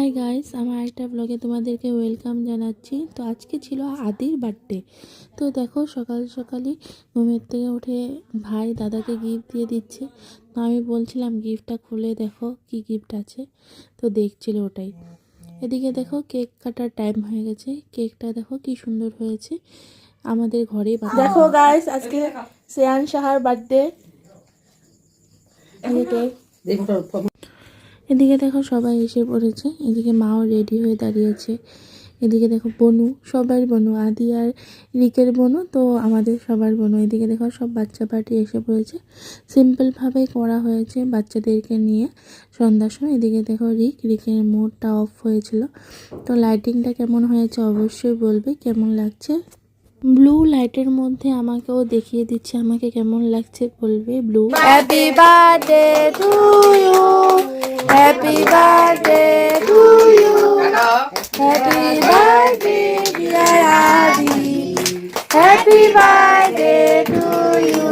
Hi guys, আমার একটা ব্লগে তোমাদেরকে ওয়েলকাম জানাচ্ছি। তো আজকে ছিল আদির বার্থডে। তো দেখো সকাল সকালই ঘুমের থেকে উঠে ভাই দাদাকে গিফট দিয়ে দিচ্ছে। তো আমি বলছিলাম গিফটটা খুলে দেখো কি গিফট আছে। তো দেখছিল ওটাই। এদিকে দেখো কেক কাটার টাইম হয়ে গেছে। কেকটা দেখো কি সুন্দর হয়েছে, আমাদের ঘরেই বানানো। দেখো গাইস, আজকে শ্রেয়ান সাহার বার্থডে। এদিকে দেখো সবাই এসে পড়েছে। এদিকে মাও রেডি হয়ে দাঁড়িয়েছে। এদিকে দেখো বনু, সবার বনু, আদি আর রিকের বনু, তো আমাদের সবার বনু। এদিকে দেখো সব বাচ্চা পার্টি এসে পড়েছে। সিম্পলভাবেই করা হয়েছে বাচ্চাদেরকে নিয়ে সন্ধ্যার সময়। এদিকে দেখো রিকের মুডটা অফ হয়েছিল। তো লাইটিংটা কেমন হয়েছে অবশ্যই বলবে কেমন লাগছে। ব্লু লাইটের মধ্যে আমাকেও দেখিয়ে দিচ্ছে আমাকে কেমন লাগছে, বলবে blue. Happy birthday to you, happy birthday to you, happy birthday dear Adi, happy birthday to you.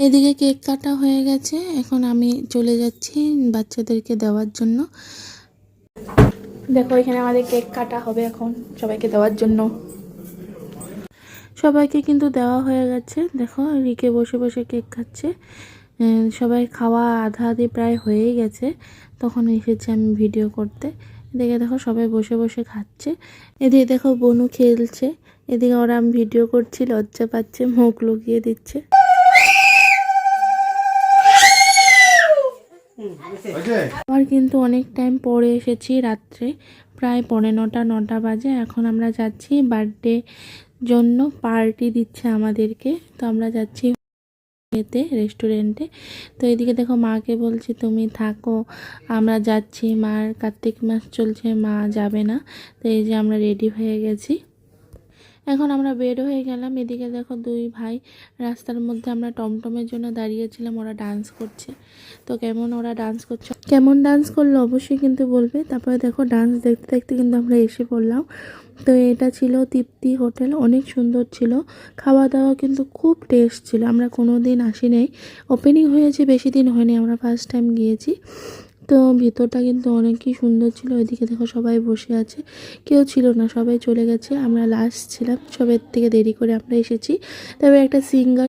এদিকে কেক কাটা হয়ে গেছে, এখন আমি চলে যাচ্ছি বাচ্চাদেরকে দেওয়ার জন্য। দেখো এখানে আমাদের কেক কাটা হবে এখন সবাইকে দেওয়ার জন্য। সবাইকে কিন্তু দেওয়া হয়ে গেছে। দেখো রিকে বসে বসে কেক খাচ্ছে। সবাই খাওয়া আধা আধি প্রায় হয়েই গেছে, তখন এসেছি আমি ভিডিও করতে। এদিকে দেখো সবাই বসে বসে খাচ্ছে। এদিকে দেখো বনু খেলছে। এদিকে ওরা আমি ভিডিও করছি, লজ্জা পাচ্ছে, মুখ লুকিয়ে দিচ্ছে। আবার কিন্তু অনেক টাইম পরে এসেছি, রাত্রে প্রায় 9:45 বাজে। এখন আমরা যাচ্ছি বার্থডে জন্য, পার্টি দিচ্ছে আমাদেরকে। তো আমরা যাচ্ছি এতে রেস্টুরেন্টে। তো এদিকে দেখো মাকে বলছি তুমি থাকো, আমরা যাচ্ছি, মার কার্তিক মাস চলছে, মা যাবে না। তো এই যে আমরা রেডি হয়ে গেছি, এখন আমরা বের হয়ে গেলাম। এদিকে দেখো দুই ভাই রাস্তার মধ্যে, আমরা টমটমের জন্য দাঁড়িয়েছিলাম, ওরা ডান্স করছে। তো কেমন ওরা ডান্স করছে, কেমন ডান্স করলো অবশ্যই কিন্তু বলবে। তারপরে দেখো ডান্স দেখতে দেখতে কিন্তু আমরা এসে পড়লাম। তো এটা ছিল তৃপ্তি হোটেল, অনেক সুন্দর ছিল, খাওয়া দাওয়া কিন্তু খুব টেস্ট ছিল। আমরা কোনো দিন আসি নাই, ওপেনিং হয়েছে বেশি দিন হয়নি, আমরা ফার্স্ট টাইম গিয়েছি। তো ভিতরটা কিন্তু অনেকই সুন্দর ছিল। ওইদিকে দেখো সবাই বসে আছে, কেউ ছিল না, সবাই চলে গেছে, আমরা লাস্ট ছিলাম, সবের থেকে দেরি করে আমরা এসেছি। তবে একটা সিঙ্গার